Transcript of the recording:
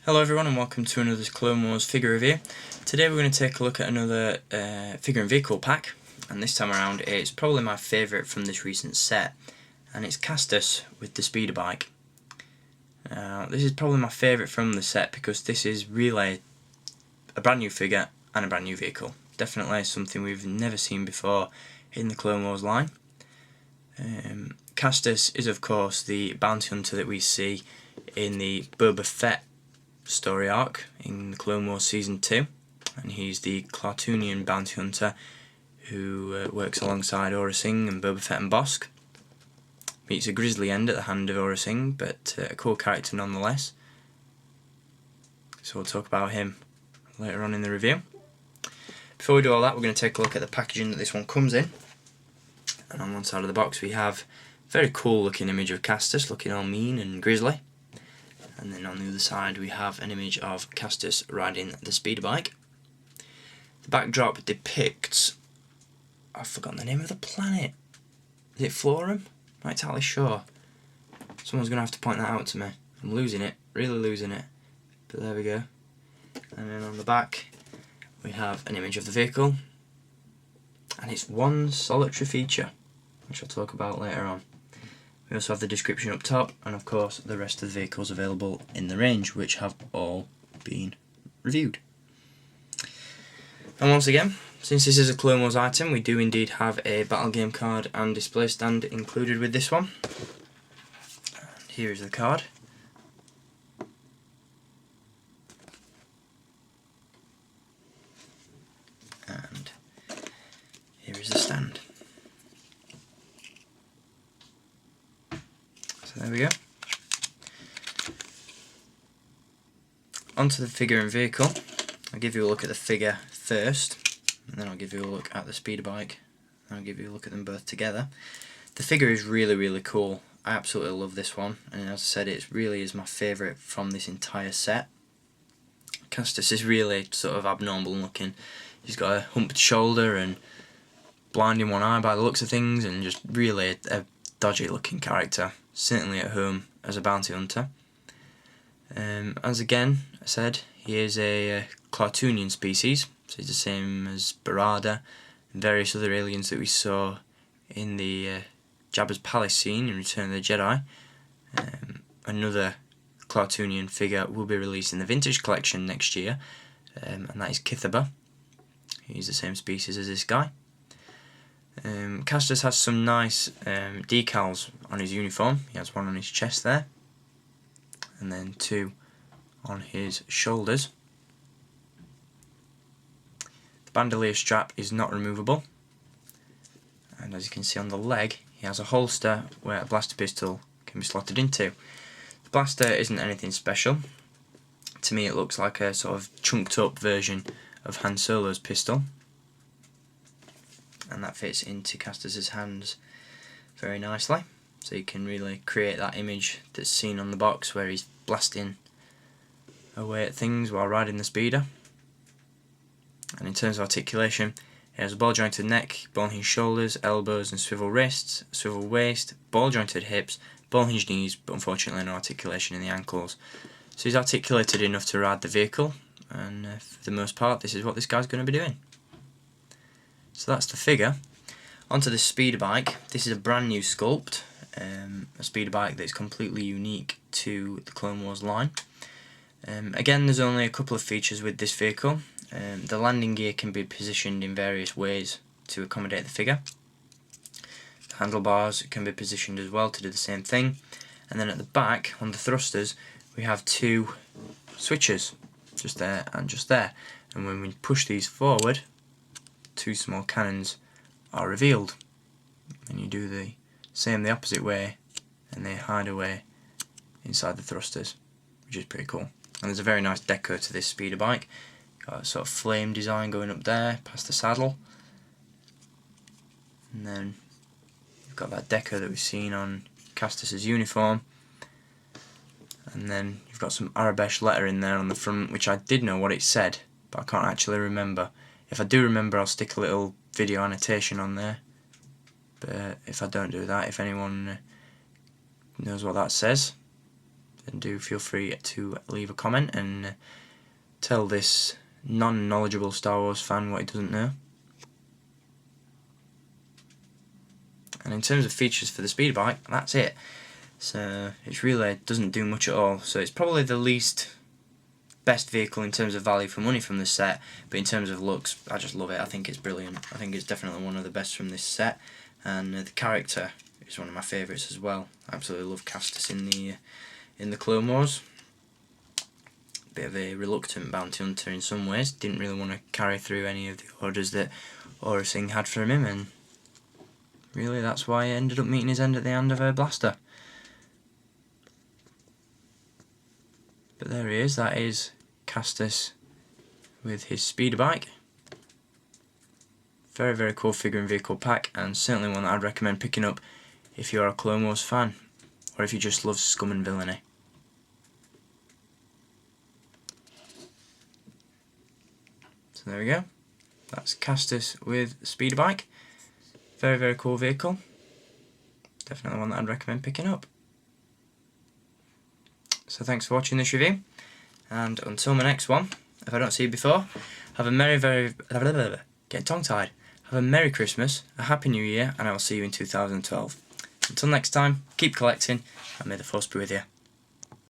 Hello everyone and welcome to another Clone Wars figure review. Today we're going to take a look at another figure and vehicle pack, and this time around it's probably my favourite from this recent set, and it's Castas with the speeder bike. This is probably my favourite from the set because this is really a brand new figure and a brand new vehicle. Definitely something we've never seen before in the Clone Wars line. Castas is of course the bounty hunter that we see in the Boba Fett story arc in the Clone Wars Season 2, and he's the Klartoonian bounty hunter who works alongside Aurra Sing and Boba Fett and Bossk. Meets a grisly end at the hand of Aurra Sing, but a cool character nonetheless. So we'll talk about him later on in the review. Before we do all that, we're going to take a look at the packaging that this one comes in. And on one side of the box we have a very cool looking image of Castas looking all mean and grisly. And then on the other side we have an image of Castas riding the speeder bike. The backdrop depicts, I've forgotten the name of the planet. Is it Florum? I'm not entirely sure. Someone's going to have to point that out to me. I'm losing it, really losing it. But there we go. And then on the back we have an image of the vehicle. And it's one solitary feature, which I'll talk about later on. We also have the description up top, and of course the rest of the vehicles available in the range, which have all been reviewed. And once again, since this is a Clone Wars item, we do indeed have a battle game card and display stand included with this one. And here is the card. And here is the stand. So there we go. Onto the figure and vehicle. I'll give you a look at the figure first, and then I'll give you a look at the speeder bike, and I'll give you a look at them both together. The figure is really cool. I absolutely love this one, and as I said, it really is my favourite from this entire set. Castas is really sort of abnormal looking. He's got a humped shoulder and blind in one eye by the looks of things, and just really a dodgy looking character. Certainly at home as a bounty hunter. As again I said, he is a Klartoonian species, so he's the same as Barada and various other aliens that we saw in the Jabba's palace scene in Return of the Jedi. Another Klartoonian figure will be released in the Vintage Collection next year, and that is Kithaba. He's the same species as this guy. Castas has some nice decals on his uniform. He has one on his chest there, and then two on his shoulders. The bandolier strap is not removable, and as you can see on the leg, he has a holster where a blaster pistol can be slotted into. The blaster isn't anything special. To me it looks like a sort of chunked up version of Han Solo's pistol, and that fits into Castas' hands very nicely, so you can really create that image that's seen on the box where he's blasting away at things while riding the speeder. And in terms of articulation, he has a ball jointed neck, ball hinged shoulders, elbows and swivel wrists, swivel waist, ball jointed hips, ball hinged knees, but unfortunately no articulation in the ankles. So he's articulated enough to ride the vehicle, and for the most part this is what this guy's going to be doing. So that's the figure. Onto the speeder bike. This is a brand new sculpt, a speeder bike that's completely unique to the Clone Wars line. Again, there's only a couple of features with this vehicle. The landing gear can be positioned in various ways to accommodate the figure. The handlebars can be positioned as well to do the same thing. And then at the back, on the thrusters, we have two switches, just there and just there. And when we push these forward, two small cannons are revealed, and you do the same the opposite way and they hide away inside the thrusters, which is pretty cool. And there's a very nice deco to this speeder bike. Got a sort of flame design going up there past the saddle, and then you've got that deco that we've seen on Castas' uniform, and then you've got some Arabesh letter in there on the front, which I did know what it said, but I can't actually remember. If I do remember, I'll stick a little video annotation on there, but if I don't do that, if anyone knows what that says, then do feel free to leave a comment and tell this non-knowledgeable Star Wars fan what he doesn't know. And in terms of features for the speeder bike, that's it. So it really doesn't do much at all. So it's probably the least best vehicle in terms of value for money from this set, but in terms of looks, I just love it. I think it's brilliant. I think it's definitely one of the best from this set, and the character is one of my favourites as well. I absolutely love Castas in the Clone Wars. Bit of a reluctant bounty hunter in some ways. Didn't really want to carry through any of the orders that Aurra Sing had from him, and really that's why he ended up meeting his end at the hand of her blaster. But there he is, that is Castas with his speeder bike. Very, very cool figure and vehicle pack, and certainly one that I'd recommend picking up if you're a Clone Wars fan, or if you just love scum and villainy. So there we go, that's Castas with speeder bike. Very, very cool vehicle. Definitely one that I'd recommend picking up. So thanks for watching this review, and until my next one, if I don't see you before, have a get tongue-tied. Have a Merry Christmas, a Happy New Year, and I will see you in 2012. Until next time, keep collecting, and may the Force be with you.